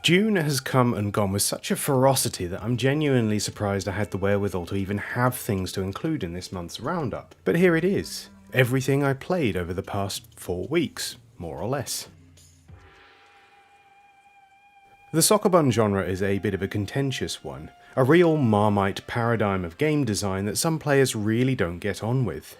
June has come and gone with such a ferocity that I'm genuinely surprised I had the wherewithal to even have things to include in this month's roundup. But here it is. Everything I played over the past 4 weeks, more or less. The Sokoban genre is a bit of a contentious one, a real Marmite paradigm of game design that some players really don't get on with.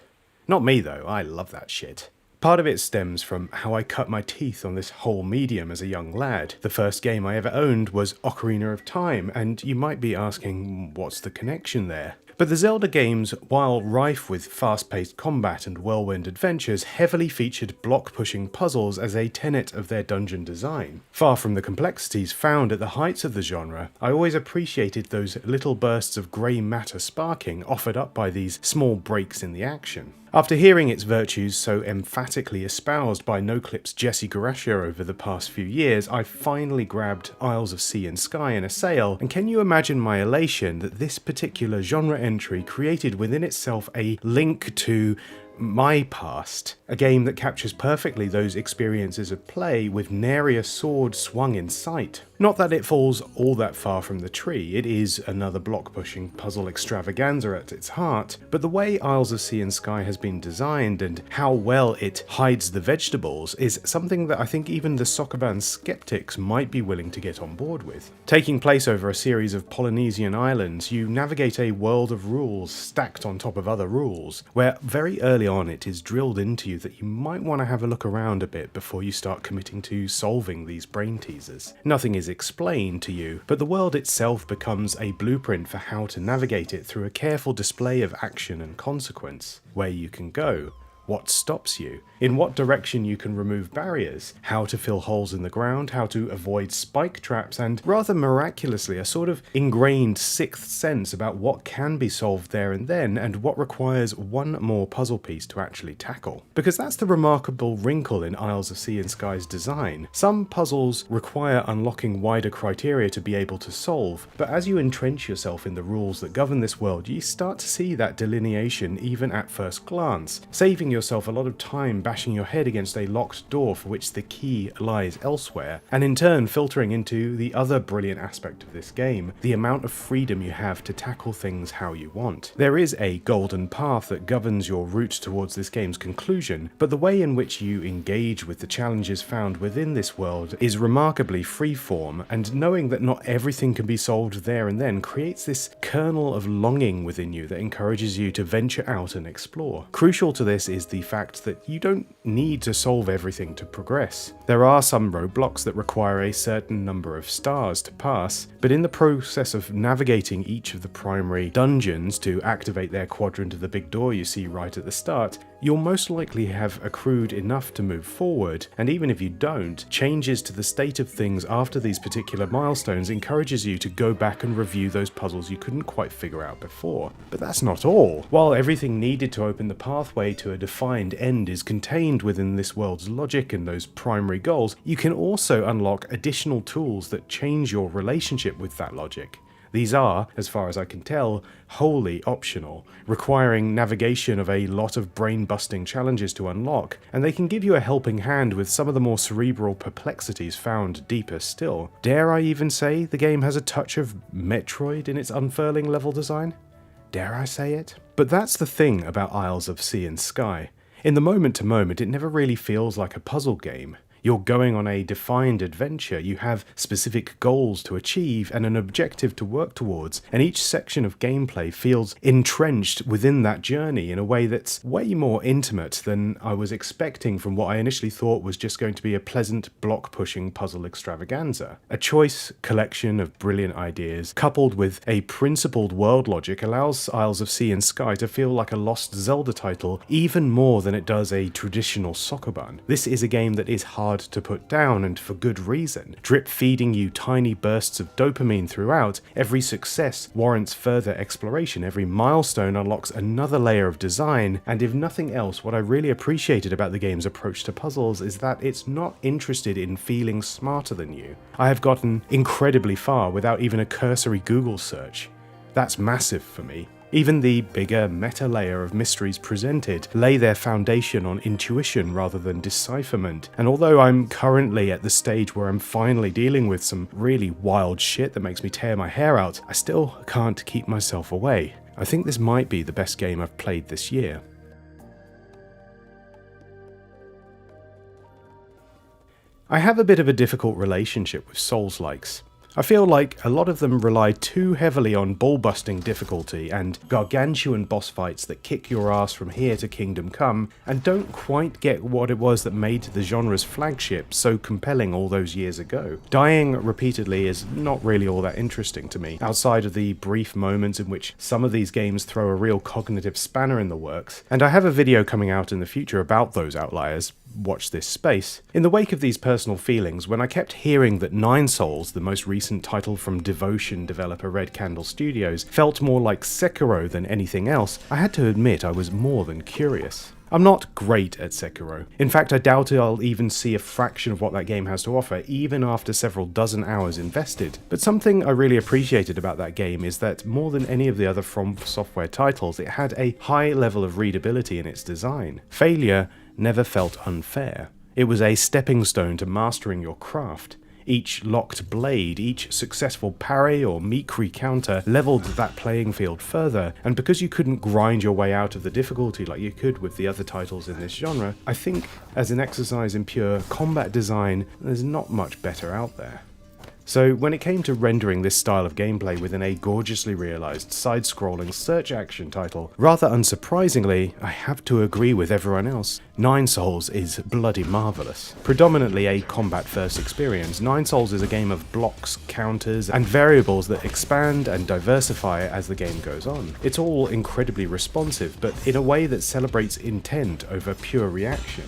Not me though, I love that shit. Part of it stems from how I cut my teeth on this whole medium as a young lad. The first game I ever owned was Ocarina of Time, and you might be asking, what's the connection there? But the Zelda games, while rife with fast-paced combat and whirlwind adventures, heavily featured block-pushing puzzles as a tenet of their dungeon design. Far from the complexities found at the heights of the genre, I always appreciated those little bursts of grey matter sparking offered up by these small breaks in the action. After hearing its virtues so emphatically espoused by NoClip's Jesse Garasha over the past few years, I finally grabbed Isles of Sea and Sky in a sale, and can you imagine my elation that this particular genre entry created within itself a link to my past, a game that captures perfectly those experiences of play with nary a sword swung in sight. Not that it falls all that far from the tree, it is another block-pushing puzzle extravaganza at its heart, but the way Isles of Sea and Sky has been designed and how well it hides the vegetables is something that I think even the Sokoban skeptics might be willing to get on board with. Taking place over a series of Polynesian islands, you navigate a world of rules stacked on top of other rules, where very early on it is drilled into you that you might want to have a look around a bit before you start committing to solving these brain teasers. Nothing is explained to you, but the world itself becomes a blueprint for how to navigate it through a careful display of action and consequence. Where you can go, what stops you, in what direction you can remove barriers, how to fill holes in the ground, how to avoid spike traps, and rather miraculously a sort of ingrained sixth sense about what can be solved there and then and what requires one more puzzle piece to actually tackle. Because that's the remarkable wrinkle in Isles of Sea and Sky's design. Some puzzles require unlocking wider criteria to be able to solve, but as you entrench yourself in the rules that govern this world, you start to see that delineation even at first glance, saving yourself a lot of time bashing your head against a locked door for which the key lies elsewhere, and in turn filtering into the other brilliant aspect of this game, the amount of freedom you have to tackle things how you want. There is a golden path that governs your route towards this game's conclusion, but the way in which you engage with the challenges found within this world is remarkably freeform, and knowing that not everything can be solved there and then creates this kernel of longing within you that encourages you to venture out and explore. Crucial to this is the fact that you don't need to solve everything to progress. There are some roadblocks that require a certain number of stars to pass, but in the process of navigating each of the primary dungeons to activate their quadrant of the big door you see right at the start, you'll most likely have accrued enough to move forward, and even if you don't, changes to the state of things after these particular milestones encourages you to go back and review those puzzles you couldn't quite figure out before. But that's not all. While everything needed to open the pathway to a defined end is contained within this world's logic and those primary goals, you can also unlock additional tools that change your relationship with that logic. These are, as far as I can tell, wholly optional, requiring navigation of a lot of brain-busting challenges to unlock, and they can give you a helping hand with some of the more cerebral perplexities found deeper still. Dare I even say the game has a touch of Metroid in its unfurling level design? Dare I say it? But that's the thing about Isles of Sea and Sky. In the moment-to-moment, it never really feels like a puzzle game. You're going on a defined adventure, you have specific goals to achieve and an objective to work towards, and each section of gameplay feels entrenched within that journey in a way that's way more intimate than I was expecting from what I initially thought was just going to be a pleasant block-pushing puzzle extravaganza. A choice collection of brilliant ideas, coupled with a principled world logic, allows Isles of Sea and Sky to feel like a lost Zelda title even more than it does a traditional Sokoban. This is a game that is hard to put down, and for good reason. Drip feeding you tiny bursts of dopamine throughout, every success warrants further exploration, every milestone unlocks another layer of design, and if nothing else, what I really appreciated about the game's approach to puzzles is that it's not interested in feeling smarter than you. I have gotten incredibly far without even a cursory Google search. That's massive for me. Even the bigger meta layer of mysteries presented lay their foundation on intuition rather than decipherment, and although I'm currently at the stage where I'm finally dealing with some really wild shit that makes me tear my hair out, I still can't keep myself away. I think this might be the best game I've played this year. I have a bit of a difficult relationship with Souls-likes. I feel like a lot of them rely too heavily on ball-busting difficulty and gargantuan boss fights that kick your ass from here to Kingdom Come, and don't quite get what it was that made the genre's flagship so compelling all those years ago. Dying repeatedly is not really all that interesting to me, outside of the brief moments in which some of these games throw a real cognitive spanner in the works, and I have a video coming out in the future about those outliers. Watch this space. In the wake of these personal feelings, when I kept hearing that Nine Souls, the most recent title from Devotion developer Red Candle Studios, felt more like Sekiro than anything else, I had to admit I was more than curious. I'm not great at Sekiro. In fact, I doubt I'll even see a fraction of what that game has to offer, even after several dozen hours invested. But something I really appreciated about that game is that more than any of the other From Software titles, it had a high level of readability in its design. Failure never felt unfair. It was a stepping stone to mastering your craft. Each locked blade, each successful parry or Mikri counter leveled that playing field further, and because you couldn't grind your way out of the difficulty like you could with the other titles in this genre, I think as an exercise in pure combat design, there's not much better out there. So when it came to rendering this style of gameplay within a gorgeously realised side-scrolling search action title, rather unsurprisingly, I have to agree with everyone else. Nine Souls is bloody marvellous. Predominantly a combat-first experience, Nine Souls is a game of blocks, counters, and variables that expand and diversify as the game goes on. It's all incredibly responsive, but in a way that celebrates intent over pure reaction.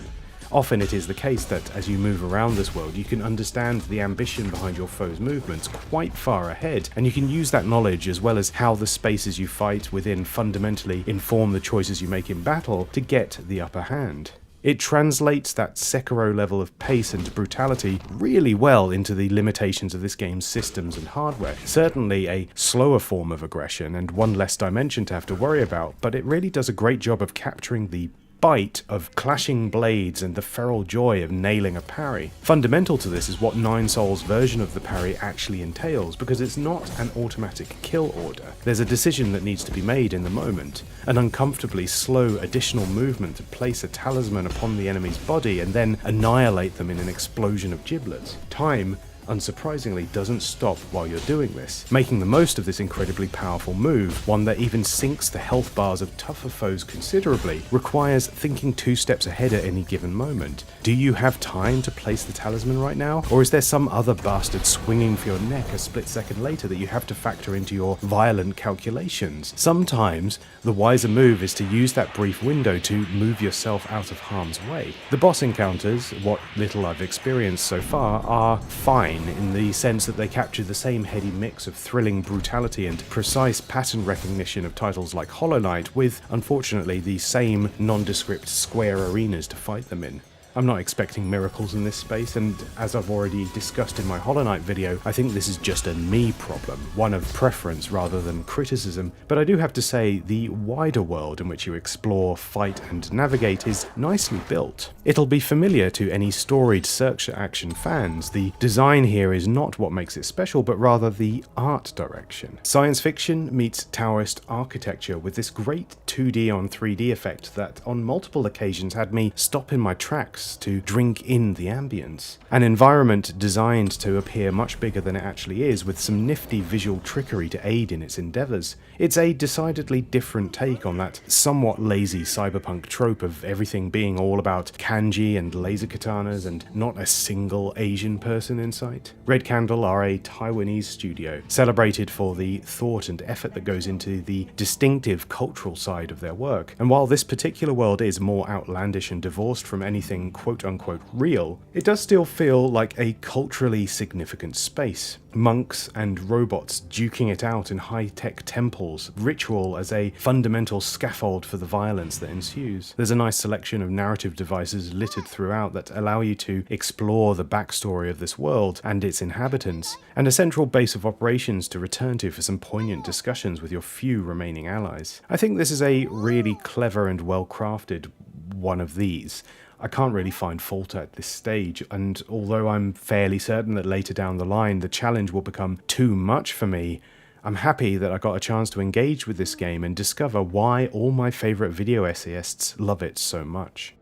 Often it is the case that as you move around this world, you can understand the ambition behind your foe's movements quite far ahead, and you can use that knowledge as well as how the spaces you fight within fundamentally inform the choices you make in battle to get the upper hand. It translates that Sekiro level of pace and brutality really well into the limitations of this game's systems and hardware. Certainly a slower form of aggression and one less dimension to have to worry about, but it really does a great job of capturing the bite of clashing blades and the feral joy of nailing a parry. Fundamental to this is what Nine Souls' version of the parry actually entails, because it's not an automatic kill order. There's a decision that needs to be made in the moment, an uncomfortably slow additional movement to place a talisman upon the enemy's body and then annihilate them in an explosion of giblets. Time, unsurprisingly, doesn't stop while you're doing this. Making the most of this incredibly powerful move, one that even sinks the health bars of tougher foes considerably, requires thinking 2 steps ahead at any given moment. Do you have time to place the talisman right now? Or is there some other bastard swinging for your neck a split second later that you have to factor into your violent calculations? Sometimes, the wiser move is to use that brief window to move yourself out of harm's way. The boss encounters, what little I've experienced so far, are fine in the sense that they capture the same heady mix of thrilling brutality and precise pattern recognition of titles like Hollow Knight, with, unfortunately, the same nondescript square arenas to fight them in. I'm not expecting miracles in this space, and as I've already discussed in my Hollow Knight video, I think this is just a me problem, one of preference rather than criticism, but I do have to say the wider world in which you explore, fight and navigate is nicely built. It'll be familiar to any storied search action fans. The design here is not what makes it special, but rather the art direction. Science fiction meets Taoist architecture with this great 2D on 3D effect that on multiple occasions had me stop in my tracks to drink in the ambience. An environment designed to appear much bigger than it actually is, with some nifty visual trickery to aid in its endeavours. It's a decidedly different take on that somewhat lazy cyberpunk trope of everything being all about kanji and laser katanas and not a single Asian person in sight. Red Candle are a Taiwanese studio, celebrated for the thought and effort that goes into the distinctive cultural side of their work, and while this particular world is more outlandish and divorced from anything being quote-unquote real, it does still feel like a culturally significant space. Monks and robots duking it out in high-tech temples, ritual as a fundamental scaffold for the violence that ensues. There's a nice selection of narrative devices littered throughout that allow you to explore the backstory of this world and its inhabitants, and a central base of operations to return to for some poignant discussions with your few remaining allies. I think this is a really clever and well-crafted one of these. I can't really find fault at this stage, and although I'm fairly certain that later down the line the challenge will become too much for me, I'm happy that I got a chance to engage with this game and discover why all my favourite video essayists love it so much.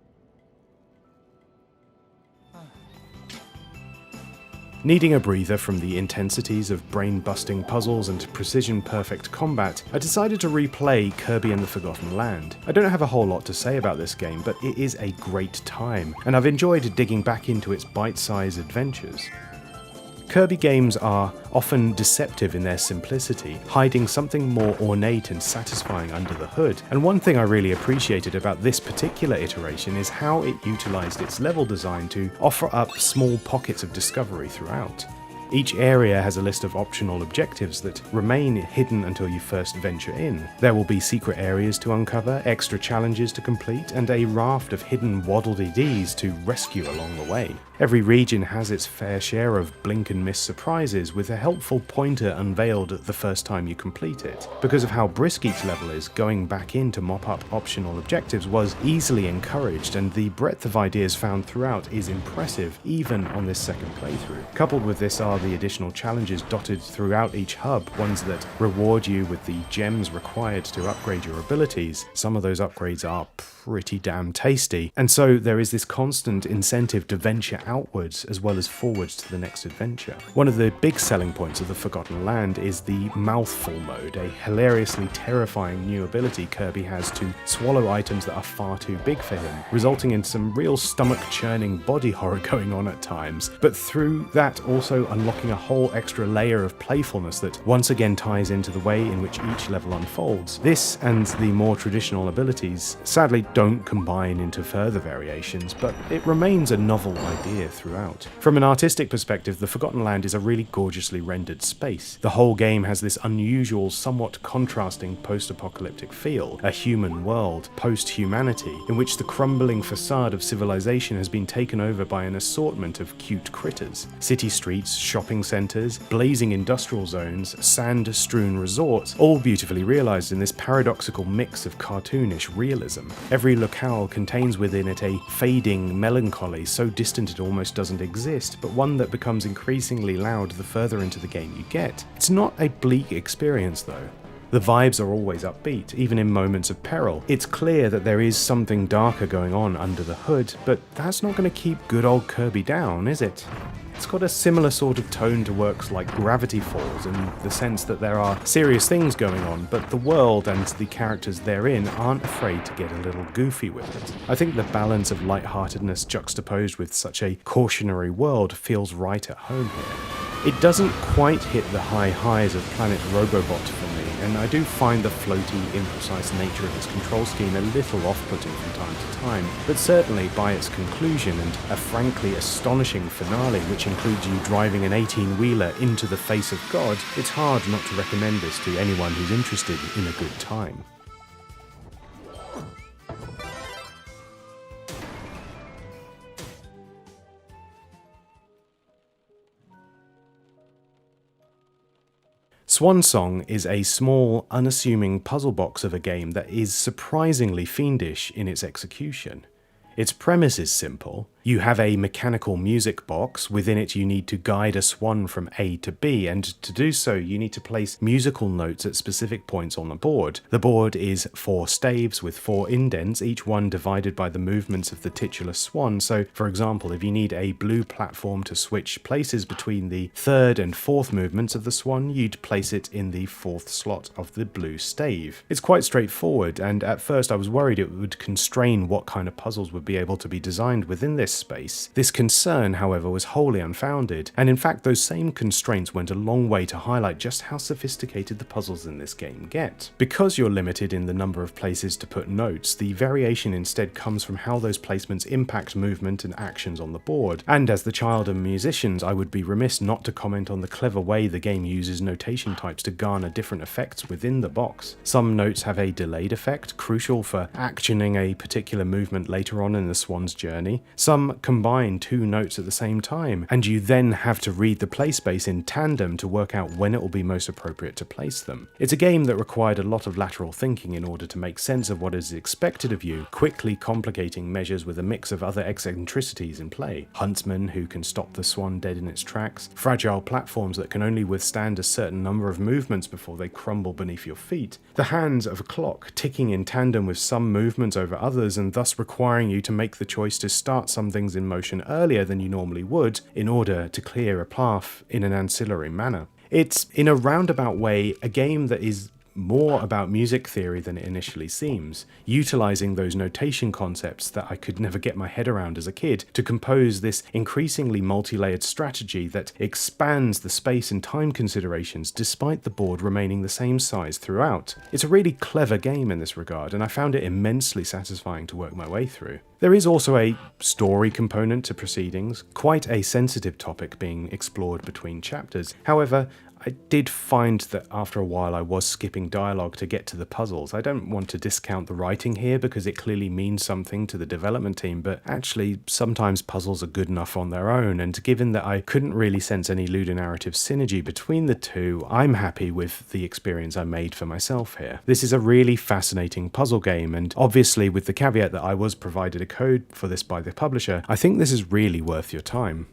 Needing a breather from the intensities of brain-busting puzzles and precision-perfect combat, I decided to replay Kirby and the Forgotten Land. I don't have a whole lot to say about this game, but it is a great time, and I've enjoyed digging back into its bite-sized adventures. Kirby games are often deceptive in their simplicity, hiding something more ornate and satisfying under the hood, and one thing I really appreciated about this particular iteration is how it utilised its level design to offer up small pockets of discovery throughout. Each area has a list of optional objectives that remain hidden until you first venture in. There will be secret areas to uncover, extra challenges to complete, and a raft of hidden waddle-dee-dees to rescue along the way. Every region has its fair share of blink-and-miss surprises, with a helpful pointer unveiled the first time you complete it. Because of how brisk each level is, going back in to mop up optional objectives was easily encouraged, and the breadth of ideas found throughout is impressive, even on this second playthrough. Coupled with this are the additional challenges dotted throughout each hub, ones that reward you with the gems required to upgrade your abilities. Some of those upgrades are pretty damn tasty, and so there is this constant incentive to venture outwards as well as forwards to the next adventure. One of the big selling points of the Forgotten Land is the mouthful mode, a hilariously terrifying new ability Kirby has to swallow items that are far too big for him, resulting in some real stomach-churning body horror going on at times, but through that also unlocking a whole extra layer of playfulness that once again ties into the way in which each level unfolds. This and the more traditional abilities sadly don't combine into further variations, but it remains a novel idea throughout. From an artistic perspective, the Forgotten Land is a really gorgeously rendered space. The whole game has this unusual, somewhat contrasting post-apocalyptic feel, a human world, post-humanity, in which the crumbling facade of civilization has been taken over by an assortment of cute critters. City streets, shopping centres, blazing industrial zones, sand-strewn resorts, all beautifully realised in this paradoxical mix of cartoonish realism. Every locale contains within it a fading melancholy so distant it almost doesn't exist, but one that becomes increasingly loud the further into the game you get. It's not a bleak experience though. The vibes are always upbeat, even in moments of peril. It's clear that there is something darker going on under the hood, but that's not going to keep good old Kirby down, is it? It's got a similar sort of tone to works like Gravity Falls, in the sense that there are serious things going on, but the world and the characters therein aren't afraid to get a little goofy with it. I think the balance of lightheartedness juxtaposed with such a cautionary world feels right at home here. It doesn't quite hit the high highs of Planet Robobot for me, and I do find the floaty, imprecise nature of its control scheme a little off-putting from time to time, but certainly by its conclusion and a frankly astonishing finale which includes you driving an 18-wheeler into the face of God, it's hard not to recommend this to anyone who's interested in a good time. Swan Song is a small, unassuming puzzle box of a game that is surprisingly fiendish in its execution. Its premise is simple. You have a mechanical music box. Within it you need to guide a swan from A to B, and to do so you need to place musical notes at specific points on the board. The board is 4 staves with 4 indents, each one divided by the movements of the titular swan. So, for example, if you need a blue platform to switch places between the 3rd and 4th movements of the swan, you'd place it in the 4th slot of the blue stave. It's quite straightforward, and at first I was worried it would constrain what kind of puzzles would be able to be designed within this space. This concern, however, was wholly unfounded, and in fact those same constraints went a long way to highlight just how sophisticated the puzzles in this game get. Because you're limited in the number of places to put notes, the variation instead comes from how those placements impact movement and actions on the board, and as the child of musicians, I would be remiss not to comment on the clever way the game uses notation types to garner different effects within the box. Some notes have a delayed effect, crucial for actioning a particular movement later on in the swan's journey. Some combine two notes at the same time, and you then have to read the play space in tandem to work out when it will be most appropriate to place them. It's a game that required a lot of lateral thinking in order to make sense of what is expected of you, quickly complicating measures with a mix of other eccentricities in play. Huntsmen who can stop the swan dead in its tracks, fragile platforms that can only withstand a certain number of movements before they crumble beneath your feet, the hands of a clock ticking in tandem with some movements over others and thus requiring you to make the choice to start some things in motion earlier than you normally would in order to clear a path in an ancillary manner. It's, in a roundabout way, a game that is more about music theory than it initially seems, utilizing those notation concepts that I could never get my head around as a kid to compose this increasingly multi-layered strategy that expands the space and time considerations despite the board remaining the same size throughout. It's a really clever game in this regard, and I found it immensely satisfying to work my way through. There is also a story component to proceedings, quite a sensitive topic being explored between chapters. However, I did find that after a while I was skipping dialogue to get to the puzzles. I don't want to discount the writing here because it clearly means something to the development team, but actually sometimes puzzles are good enough on their own, and given that I couldn't really sense any ludonarrative synergy between the two, I'm happy with the experience I made for myself here. This is a really fascinating puzzle game, and obviously with the caveat that I was provided a code for this by the publisher, I think this is really worth your time.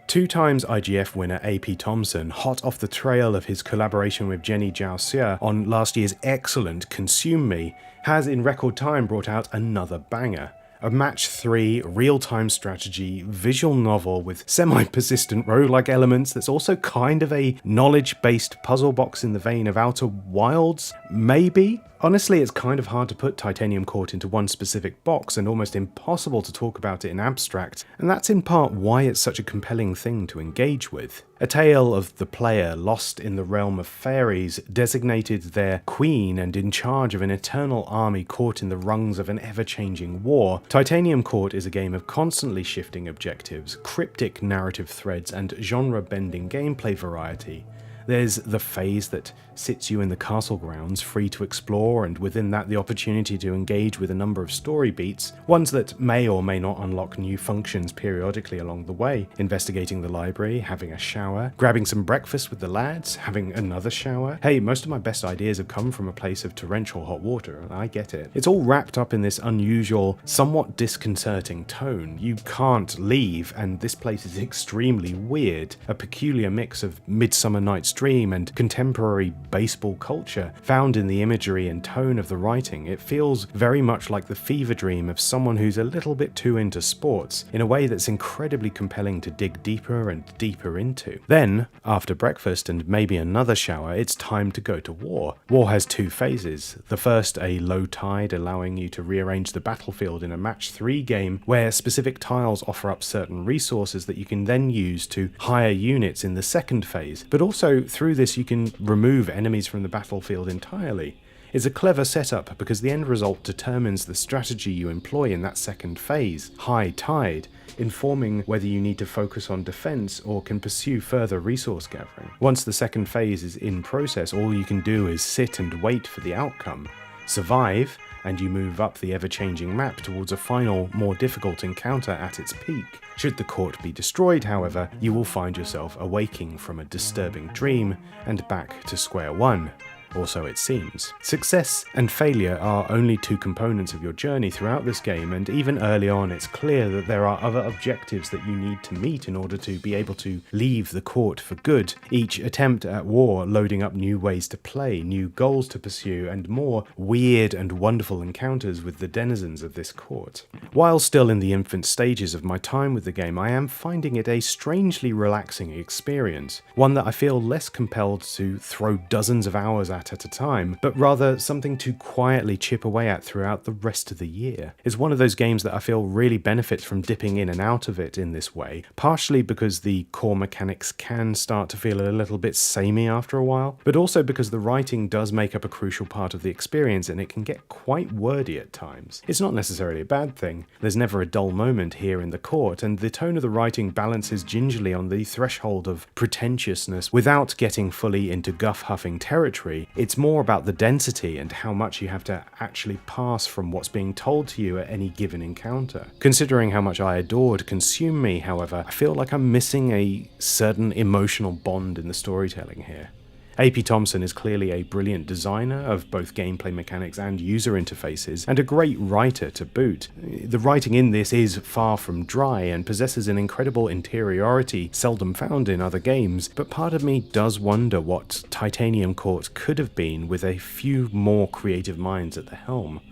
2x IGF winner AP Thompson, hot off the trail of his collaboration with Jenny Zhao Xia on last year's excellent Consume Me, has in record time brought out another banger. A match 3 real-time strategy visual novel with semi-persistent roguelike elements that's also kind of a knowledge-based puzzle box in the vein of Outer Wilds, maybe? Honestly, it's kind of hard to put Titanium Court into one specific box and almost impossible to talk about it in abstract, and that's in part why it's such a compelling thing to engage with. A tale of the player lost in the realm of fairies, designated their queen and in charge of an eternal army caught in the rungs of an ever-changing war, Titanium Court is a game of constantly shifting objectives, cryptic narrative threads, and genre-bending gameplay variety. There's the phase that sits you in the castle grounds, free to explore, and within that the opportunity to engage with a number of story beats, ones that may or may not unlock new functions periodically along the way, investigating the library, having a shower, grabbing some breakfast with the lads, having another shower. Hey, most of my best ideas have come from a place of torrential hot water, I get it. It's all wrapped up in this unusual, somewhat disconcerting tone. You can't leave, and this place is extremely weird, a peculiar mix of Midsummer Night's Dream and contemporary baseball culture found in the imagery and tone of the writing. It feels very much like the fever dream of someone who's a little bit too into sports, in a way that's incredibly compelling to dig deeper and deeper into. Then, after breakfast and maybe another shower, it's time to go to war. War has two phases. The first, a low tide, allowing you to rearrange the battlefield in a match 3 game, where specific tiles offer up certain resources that you can then use to hire units in the second phase, but also through this you can remove enemies from the battlefield entirely. It's a clever setup because the end result determines the strategy you employ in that second phase, high tide, informing whether you need to focus on defense or can pursue further resource gathering. Once the second phase is in process, all you can do is sit and wait for the outcome. Survive, and you move up the ever-changing map towards a final, more difficult encounter at its peak. Should the court be destroyed, however, you will find yourself awaking from a disturbing dream and back to square one. Or so it seems. Success and failure are only two components of your journey throughout this game, and even early on it's clear that there are other objectives that you need to meet in order to be able to leave the court for good. Each attempt at war loading up new ways to play, new goals to pursue, and more weird and wonderful encounters with the denizens of this court. While still in the infant stages of my time with the game, I am finding it a strangely relaxing experience, one that I feel less compelled to throw dozens of hours at at a time, but rather something to quietly chip away at throughout the rest of the year. It's one of those games that I feel really benefits from dipping in and out of it in this way, partially because the core mechanics can start to feel a little bit samey after a while, but also because the writing does make up a crucial part of the experience and it can get quite wordy at times. It's not necessarily a bad thing. There's never a dull moment here in the court, and the tone of the writing balances gingerly on the threshold of pretentiousness without getting fully into guff-huffing territory. It's more about the density and how much you have to actually pass from what's being told to you at any given encounter. Considering how much I adored Consume Me, however, I feel like I'm missing a certain emotional bond in the storytelling here. A.P. Thompson is clearly a brilliant designer of both gameplay mechanics and user interfaces, and a great writer to boot. The writing in this is far from dry and possesses an incredible interiority seldom found in other games, but part of me does wonder what Titanium Court could have been with a few more creative minds at the helm.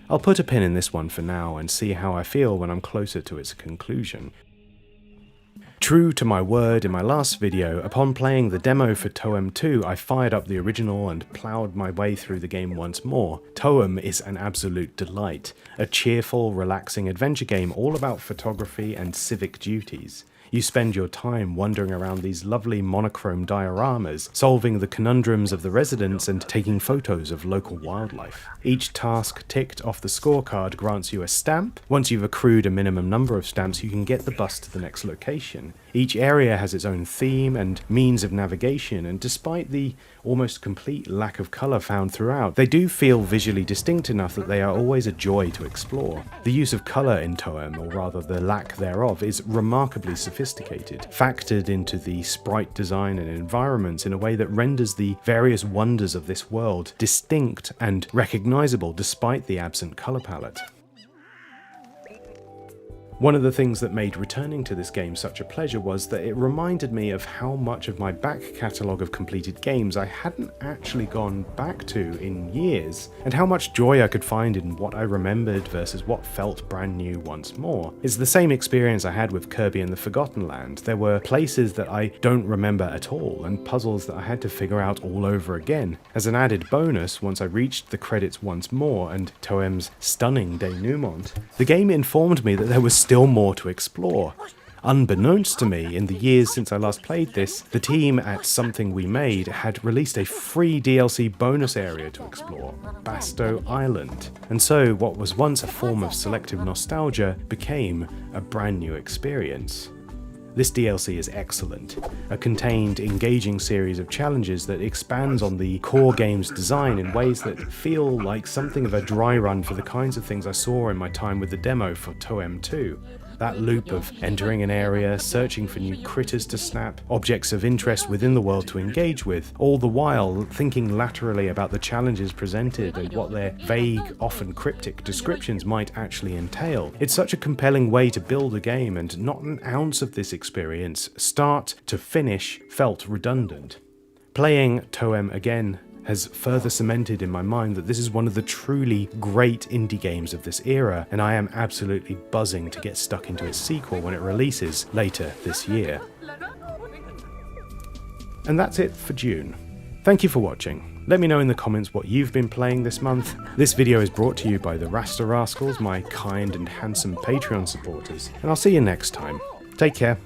I'll put a pin in this one for now and see how I feel when I'm closer to its conclusion. True to my word in my last video, upon playing the demo for Toem 2, I fired up the original and ploughed my way through the game once more. Toem is an absolute delight, a cheerful, relaxing adventure game all about photography and civic duties. You spend your time wandering around these lovely monochrome dioramas, solving the conundrums of the residents and taking photos of local wildlife. Each task ticked off the scorecard grants you a stamp. Once you've accrued a minimum number of stamps, you can get the bus to the next location. Each area has its own theme and means of navigation, and despite the almost complete lack of colour found throughout, they do feel visually distinct enough that they are always a joy to explore. The use of colour in Toem, or rather the lack thereof, is remarkably sophisticated, factored into the sprite design and environments in a way that renders the various wonders of this world distinct and recognisable despite the absent colour palette. One of the things that made returning to this game such a pleasure was that it reminded me of how much of my back catalogue of completed games I hadn't actually gone back to in years, and how much joy I could find in what I remembered versus what felt brand new once more. It's the same experience I had with Kirby and the Forgotten Land. There were places that I don't remember at all, and puzzles that I had to figure out all over again. As an added bonus, once I reached the credits once more and Toem's stunning denouement, the game informed me that there was still more to explore. Unbeknownst to me, in the years since I last played this, the team at Something We Made had released a free DLC bonus area to explore, Basto Island. And so what was once a form of selective nostalgia became a brand new experience. This DLC is excellent, a contained, engaging series of challenges that expands on the core game's design in ways that feel like something of a dry run for the kinds of things I saw in my time with the demo for Toem 2. That loop of entering an area, searching for new critters to snap, objects of interest within the world to engage with, all the while thinking laterally about the challenges presented and what their vague, often cryptic descriptions might actually entail. It's such a compelling way to build a game, and not an ounce of this experience, start to finish, felt redundant. Playing Toem again has further cemented in my mind that this is one of the truly great indie games of this era, and I am absolutely buzzing to get stuck into its sequel when it releases later this year. And that's it for June. Thank you for watching. Let me know in the comments what you've been playing this month. This video is brought to you by the Rasta Rascals, my kind and handsome Patreon supporters, and I'll see you next time. Take care.